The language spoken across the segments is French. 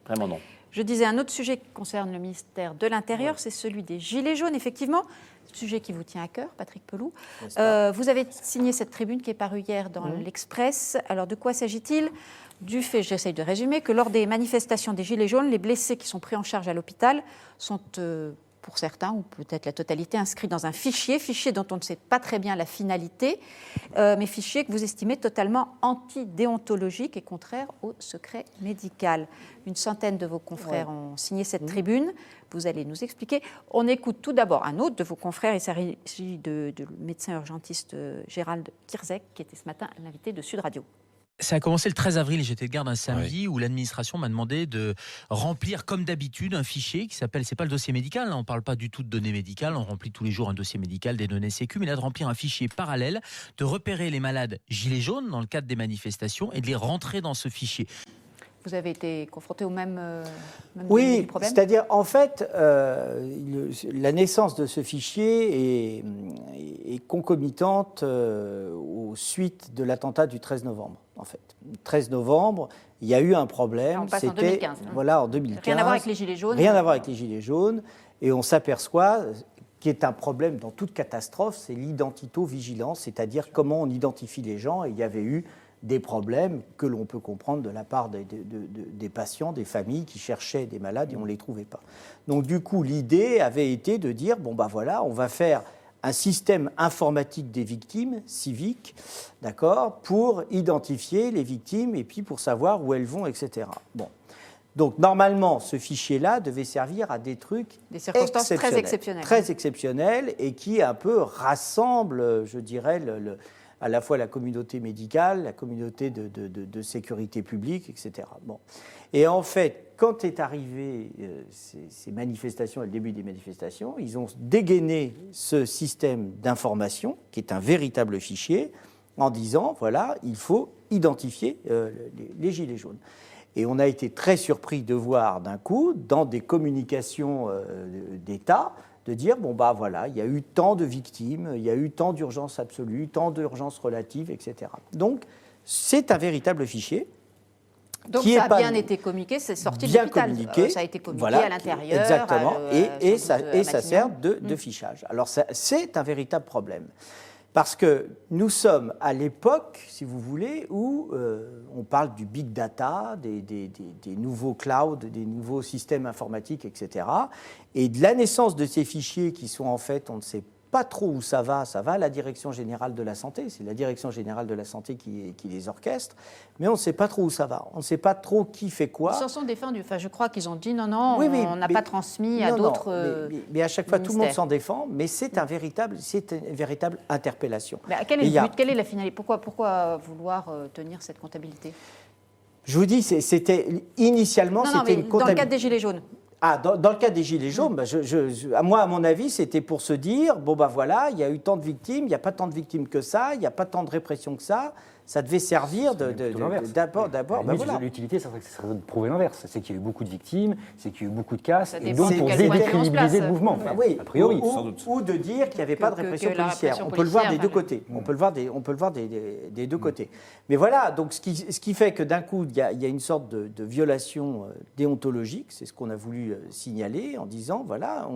Vraiment non. Je disais un autre sujet qui concerne le ministère de l'Intérieur, c'est celui des Gilets jaunes, effectivement. Sujet qui vous tient à cœur, Patrick Pelloux. Vous avez signé cette tribune qui est parue hier dans l'Express. Alors, de quoi s'agit-il? Du fait, j'essaye de résumer, que lors des manifestations des Gilets jaunes, les blessés qui sont pris en charge à l'hôpital sont, pour certains, ou peut-être la totalité, inscrits dans un fichier dont on ne sait pas très bien la finalité, mais fichier que vous estimez totalement antidéontologique et contraire au secret médical. Une centaine de vos confrères ont signé cette tribune. Vous allez nous expliquer. On écoute tout d'abord un autre de vos confrères. Il s'agit de médecin urgentiste Gérald Kierzek, qui était ce matin l'invité de Sud Radio. Ça a commencé le 13 avril, j'étais de garde un samedi où l'administration m'a demandé de remplir comme d'habitude un fichier qui s'appelle, c'est pas le dossier médical, on parle pas du tout de données médicales, on remplit tous les jours un dossier médical, des données sécu, mais là de remplir un fichier parallèle, de repérer les malades gilets jaunes dans le cadre des manifestations et de les rentrer dans ce fichier. Vous avez été confronté au même oui, problème ? C'est-à-dire, en fait, la naissance de ce fichier est concomitante aux suites de l'attentat du 13 novembre, en fait. Le 13 novembre, il y a eu un problème. On passe en 2015. Voilà, en 2015. Rien à voir avec les Gilets jaunes. Rien à voir avec les Gilets jaunes. Et on s'aperçoit qu'il est un problème dans toute catastrophe, c'est l'identito-vigilance, c'est-à-dire comment on identifie les gens. Et il y avait eu des problèmes que l'on peut comprendre de la part des patients, des familles qui cherchaient des malades et on ne les trouvait pas. Donc du coup, l'idée avait été de dire, bon ben voilà, on va faire un système informatique des victimes civiques, d'accord, pour identifier les victimes et puis pour savoir où elles vont, etc. Bon. Donc normalement, ce fichier-là devait servir à des trucs des circonstances très exceptionnelles et qui un peu rassemblent, je dirais, à la fois la communauté médicale, la communauté de sécurité publique, etc. Bon. Et en fait, quand est arrivé ces manifestations et le début des manifestations, ils ont dégainé ce système d'information, qui est un véritable fichier, en disant, voilà, il faut identifier les gilets jaunes. Et on a été très surpris de voir d'un coup, dans des communications d'État, de dire, bon, bah voilà, il y a eu tant de victimes, il y a eu tant d'urgences absolues, tant d'urgences relatives, etc. Donc, c'est un véritable fichier. Donc, ça a bien été communiqué, c'est sorti de l'hôpital. Ça a été communiqué à l'intérieur. Exactement, et ça sert de fichage. Alors, c'est un véritable problème. Parce que nous sommes à l'époque, si vous voulez, où on parle du big data, des nouveaux clouds, des nouveaux systèmes informatiques, etc. Et de la naissance de ces fichiers qui sont en fait, on ne sait pas trop où ça va à la Direction Générale de la Santé, c'est la Direction Générale de la Santé qui les orchestre, mais on ne sait pas trop où ça va, on ne sait pas trop qui fait quoi. Ils s'en sont défendus, enfin, je crois qu'ils ont dit non, on n'a pas transmis à d'autres mais à chaque fois, tout le monde s'en défend, mais c'est une véritable interpellation. Mais quel est le but, quelle est la finalité? Pourquoi vouloir tenir cette comptabilité? Je vous dis, c'était initialement, c'était une comptabilité. Dans le cadre des Gilets jaunes. Dans le cas des Gilets jaunes, à mon avis, c'était pour se dire, bon ben voilà, il y a eu tant de victimes, il n'y a pas tant de victimes que ça, il n'y a pas tant de répression que ça devait servir d'abord. Voilà. L'utilité, ça serait de prouver l'inverse, c'est qu'il y a eu beaucoup de victimes, c'est qu'il y a eu beaucoup de casses, et donc pour décrédibiliser le mouvement, a priori. Ou de dire qu'il n'y avait pas de répression policière. On peut le voir des deux côtés. On peut le voir des deux côtés. Mais voilà, donc ce qui fait que d'un coup, il y a une sorte de violation déontologique, c'est ce qu'on a voulu signaler en disant, voilà,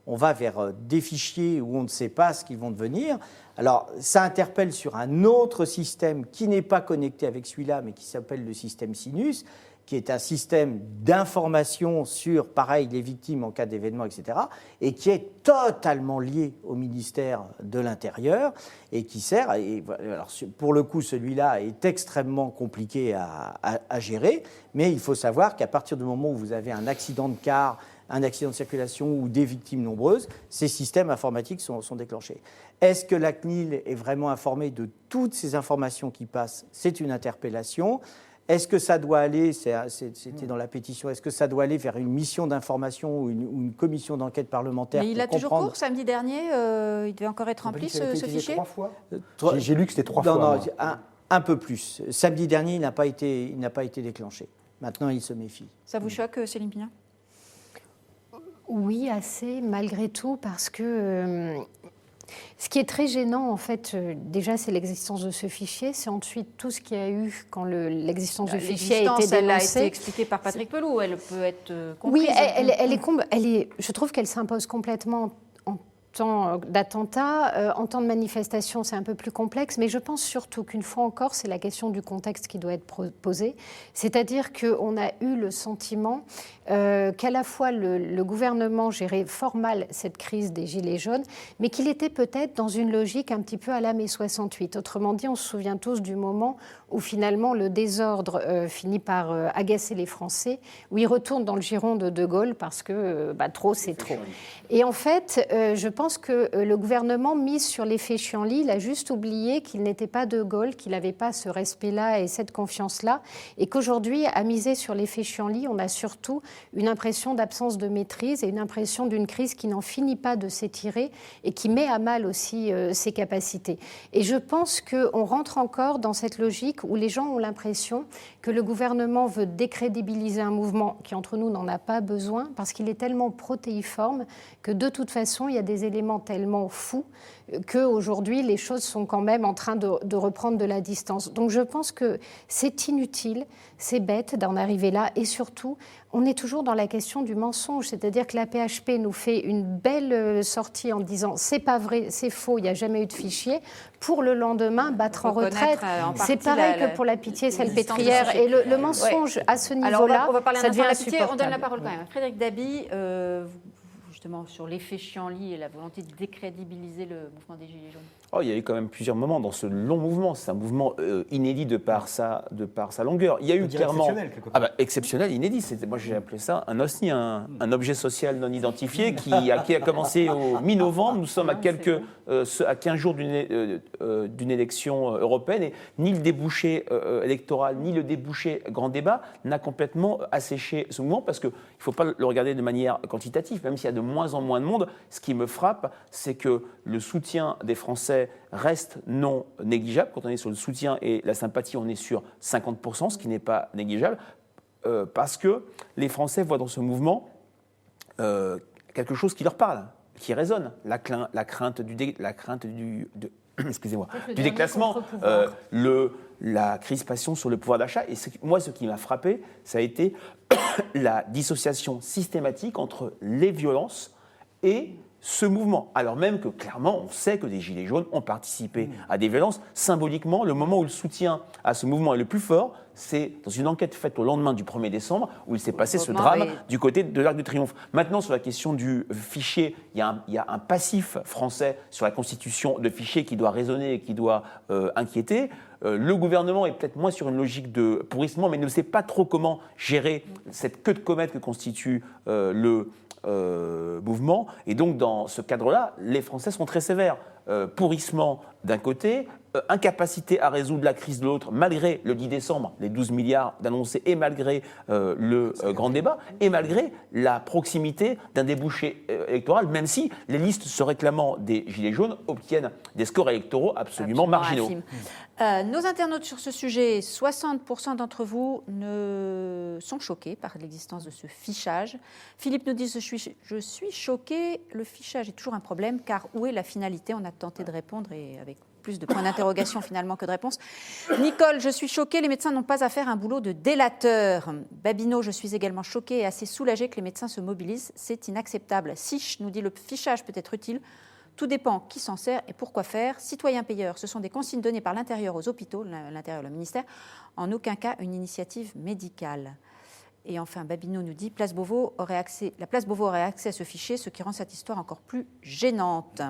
on va vers des fichiers où on ne sait pas ce qu'ils vont devenir. Alors, ça interpelle sur un autre système qui n'est pas connecté avec celui-là, mais qui s'appelle le système Sinus, qui est un système d'information sur, pareil, les victimes en cas d'événement, etc., et qui est totalement lié au ministère de l'Intérieur et qui sert, alors pour le coup, celui-là est extrêmement compliqué à gérer, mais il faut savoir qu'à partir du moment où vous avez un accident de car, un accident de circulation ou des victimes nombreuses, ces systèmes informatiques sont déclenchés. Est-ce que la CNIL est vraiment informée de toutes ces informations qui passent? C'est une interpellation. Est-ce que ça doit aller, c'était dans la pétition, est-ce que ça doit aller vers une mission d'information ou une commission d'enquête parlementaire? Mais il a toujours cours, samedi dernier, il devait encore être rempli ce fichier? 3 fois. J'ai lu que c'était 3 fois. Non, un peu plus. Samedi dernier, il n'a pas été déclenché. Maintenant, il se méfie. Ça vous choque, Céline Pina? Oui, assez, malgré tout, parce que Ce qui est très gênant, en fait, déjà, c'est l'existence de ce fichier. C'est ensuite tout ce qu'il y a eu quand l'existence du fichier a été dénoncée. Elle a été expliquée par Patrick Pelloux. Elle peut être comprise. Oui, je trouve qu'elle s'impose complètement en temps d'attentat. En temps de manifestation, c'est un peu plus complexe. Mais je pense surtout qu'une fois encore, c'est la question du contexte qui doit être posée. C'est-à-dire qu'on a eu le sentiment qu'à la fois le gouvernement gérait fort mal cette crise des Gilets jaunes, mais qu'il était peut-être dans une logique un petit peu à la mai 68. Autrement dit, on se souvient tous du moment où finalement le désordre finit par agacer les Français, où ils retournent dans le giron de De Gaulle parce que trop, c'est trop. Et en fait, je pense que le gouvernement mise sur l'effet Chianli, il a juste oublié qu'il n'était pas De Gaulle, qu'il n'avait pas ce respect-là et cette confiance-là, et qu'aujourd'hui, à miser sur l'effet Chianli, on a surtout une impression d'absence de maîtrise et une impression d'une crise qui n'en finit pas de s'étirer et qui met à mal aussi ses capacités. Et je pense qu'on rentre encore dans cette logique où les gens ont l'impression que le gouvernement veut décrédibiliser un mouvement qui, entre nous, n'en a pas besoin parce qu'il est tellement protéiforme que, de toute façon, il y a des éléments tellement fous qu'aujourd'hui, les choses sont quand même en train de reprendre de la distance. Donc je pense que c'est inutile, c'est bête d'en arriver là. Et surtout, on est toujours dans la question du mensonge. C'est-à-dire que la PHP nous fait une belle sortie en disant « c'est pas vrai, c'est faux, il n'y a jamais eu de fichier ». Pour le lendemain, battre en retraite. C'est pareil que pour la Pitié-Salpêtrière. Et le mensonge à ce niveau-là, on va parler ça devient la insupportable. Pitié. On donne la parole quand même. Frédéric Dabi, justement sur l'effet Chianli et la volonté de décrédibiliser le mouvement des Gilets jaunes. Il y a eu quand même plusieurs moments dans ce long mouvement. C'est un mouvement inédit de par sa longueur. Il y a eu clairement exceptionnel, inédit. Moi, j'ai appelé ça un OSNI, un objet social non identifié qui a commencé au mi-novembre. Nous sommes à 15 jours d'une élection européenne et ni le débouché électoral ni le débouché grand débat n'a complètement asséché ce mouvement parce qu'il ne faut pas le regarder de manière quantitative, même s'il y a de moins en moins de monde. Ce qui me frappe, c'est que le soutien des Français reste non négligeable. Quand on est sur le soutien et la sympathie, on est sur 50%, ce qui n'est pas négligeable, parce que les Français voient dans ce mouvement quelque chose qui leur parle, qui résonne. La crainte du déclassement, la crispation sur le pouvoir d'achat. Et moi, ce qui m'a frappé, ça a été la dissociation systématique entre les violences et ce mouvement, alors même que clairement on sait que des Gilets jaunes ont participé à des violences. Symboliquement, le moment où le soutien à ce mouvement est le plus fort, c'est dans une enquête faite au lendemain du 1er décembre où il s'est passé ce drame du côté de l'Arc de Triomphe. Maintenant, sur la question du fichier, il y a un passif français sur la constitution de fichiers qui doit résonner et qui doit inquiéter. Le gouvernement est peut-être moins sur une logique de pourrissement, mais ne sait pas trop comment gérer cette queue de comète que constitue le mouvement. Et donc, dans ce cadre-là, les Français sont très sévères. Pourrissement d'un côté, incapacité à résoudre la crise de l'autre, malgré le 10 décembre, les 12 milliards d'annoncés, et malgré le grand débat, et malgré la proximité d'un débouché électoral, même si les listes se réclamant des Gilets jaunes obtiennent des scores électoraux absolument marginaux. Nos internautes sur ce sujet, 60% d'entre vous sont choqués par l'existence de ce fichage. Philippe nous dit « Je suis choqué, le fichage est toujours un problème, car où est la finalité ?» On a tenté de répondre et avec plus de points d'interrogation finalement que de réponses. Nicole, je suis choquée, les médecins n'ont pas à faire un boulot de délateur. Babino, je suis également choquée et assez soulagée que les médecins se mobilisent, c'est inacceptable. Sich nous dit le fichage peut être utile, tout dépend qui s'en sert et pourquoi faire. Citoyens payeurs, ce sont des consignes données par l'intérieur aux hôpitaux, l'intérieur, le ministère, en aucun cas une initiative médicale. Et enfin, Babino nous dit la place Beauvau aurait accès à ce fichier, ce qui rend cette histoire encore plus gênante.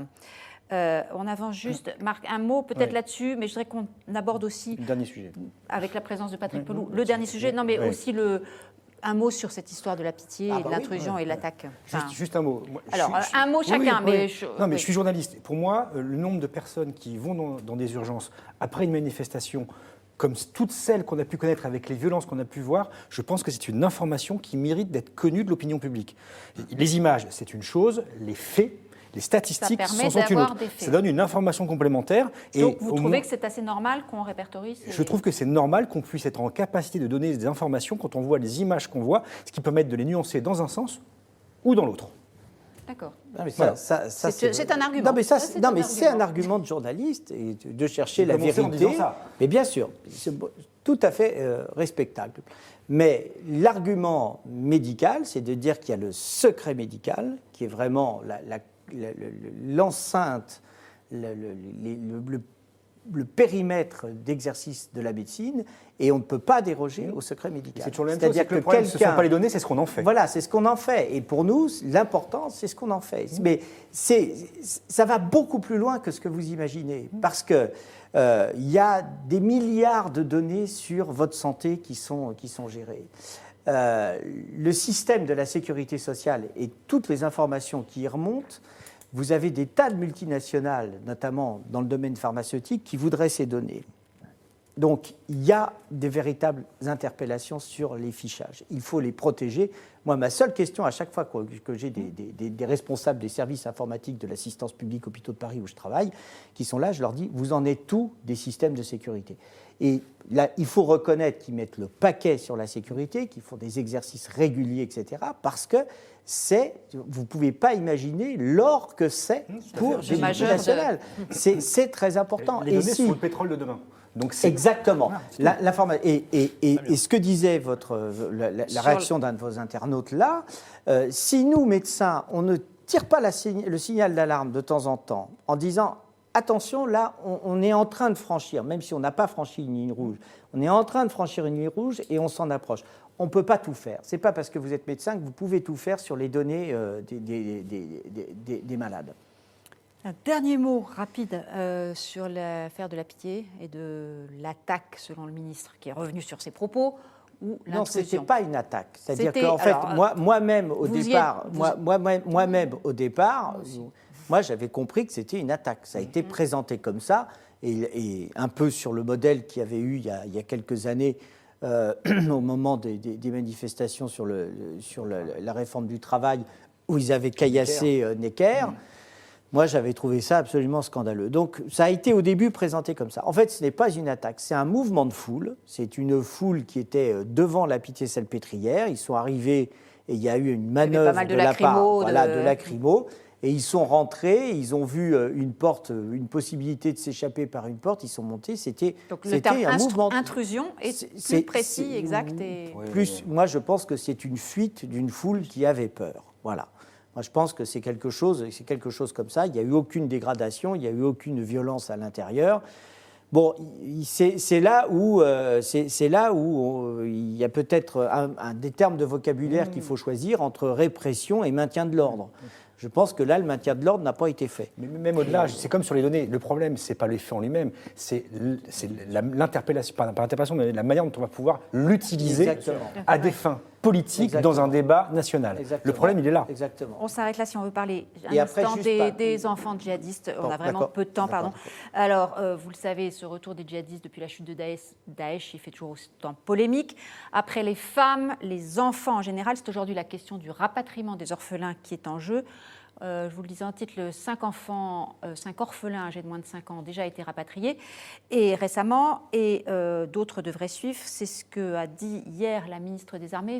On avance juste, Marc, un mot peut-être là-dessus, mais je voudrais qu'on aborde aussi, le dernier sujet, avec la présence de Patrick Pelloux, le dernier sujet, non mais aussi un mot sur cette histoire de la pitié, et de l'intrusion et de l'attaque. Juste un mot. Un mot chacun. Je suis journaliste. Pour moi, le nombre de personnes qui vont dans des urgences après une manifestation, comme toutes celles qu'on a pu connaître avec les violences qu'on a pu voir, je pense que c'est une information qui mérite d'être connue de l'opinion publique. Les images, c'est une chose, les faits, les statistiques sont une autre. Ça donne une information complémentaire. Donc vous trouvez que c'est assez normal qu'on répertorie Je trouve que c'est normal qu'on puisse être en capacité de donner des informations quand on voit les images qu'on voit, ce qui peut permettre de les nuancer dans un sens ou dans l'autre. D'accord. C'est un argument. Non, mais, Ça, c'est c'est un argument de journaliste et de chercher la vérité. En disant ça. Mais bien sûr, c'est tout à fait respectable. Mais l'argument médical, c'est de dire qu'il y a le secret médical, qui est vraiment l'enceinte, le périmètre d'exercice de la médecine, et on ne peut pas déroger au secret médical. C'est toujours la même chose, c'est que le problème, ce ne sont pas les données, c'est ce qu'on en fait. Voilà, c'est ce qu'on en fait. Et pour nous, l'important, c'est ce qu'on en fait. Mais ça va beaucoup plus loin que ce que vous imaginez, parce que y a des milliards de données sur votre santé qui sont gérées. Le système de la sécurité sociale et toutes les informations qui y remontent, vous avez des tas de multinationales, notamment dans le domaine pharmaceutique, qui voudraient ces données. Donc, il y a des véritables interpellations sur les fichages. Il faut les protéger. Moi, ma seule question, à chaque fois que j'ai des responsables des services informatiques de l'assistance publique hôpitaux de Paris où je travaille, qui sont là, je leur dis, vous en êtes où des systèmes de sécurité? Et là, il faut reconnaître qu'ils mettent le paquet sur la sécurité, qu'ils font des exercices réguliers, etc., parce que vous ne pouvez pas imaginer l'or que c'est pour des multinationales. C'est très important. Les données sont le pétrole de demain. Donc exactement. Et ce que disait la réaction d'un de vos internautes là, si nous, médecins, on ne tire pas le signal d'alarme de temps en temps en disant attention, là, on est en train de franchir, même si on n'a pas franchi une ligne rouge, on est en train de franchir une ligne rouge et on s'en approche. On ne peut pas tout faire. Ce n'est pas parce que vous êtes médecin que vous pouvez tout faire sur les données des malades. Un dernier mot rapide sur l'affaire de la Pitié et de l'attaque, selon le ministre, qui est revenu sur ses propos. Non, ce n'était pas une attaque. C'est-à-dire qu'en fait, moi-même, au départ, moi, j'avais compris que c'était une attaque. Ça a été présenté comme ça, et un peu sur le modèle qu'il y avait eu il y a quelques années, au moment des manifestations sur la réforme du travail, où ils avaient caillassé Necker. Moi, j'avais trouvé ça absolument scandaleux. Donc, ça a été au début présenté comme ça. En fait, ce n'est pas une attaque, c'est un mouvement de foule. C'est une foule qui était devant la Pitié-Salpêtrière. Ils sont arrivés et il y a eu une manœuvre de lacrymo. Et ils sont rentrés, ils ont vu une possibilité de s'échapper par une porte, ils sont montés. Donc le terme intrusion est plus précis, exact. Moi, je pense que c'est une fuite d'une foule qui avait peur. Voilà. Moi, je pense que c'est quelque chose comme ça. Il n'y a eu aucune dégradation, il n'y a eu aucune violence à l'intérieur. Bon, c'est là où il y a peut-être des termes de vocabulaire qu'il faut choisir entre répression et maintien de l'ordre. Je pense que là, le maintien de l'ordre n'a pas été fait. Mais même au-delà, c'est comme sur les données. Le problème, ce n'est pas l'effet en lui-même, c'est l'interpellation, pas l'interpellation, mais la manière dont on va pouvoir l'utiliser à des fins politiques dans un débat national. Le problème, il est là. Exactement. On s'arrête là si on veut parler des enfants djihadistes. On a vraiment peu de temps, pardon. Alors, vous le savez, ce retour des djihadistes depuis la chute de Daesh, il fait toujours autant polémique. Après les femmes, les enfants en général, c'est aujourd'hui la question du rapatriement des orphelins qui est en jeu. Je vous le disais en titre, 5 orphelins âgés de moins de 5 ans ont déjà été rapatriés récemment, et d'autres devraient suivre. C'est ce qu'a dit hier la ministre des Armées,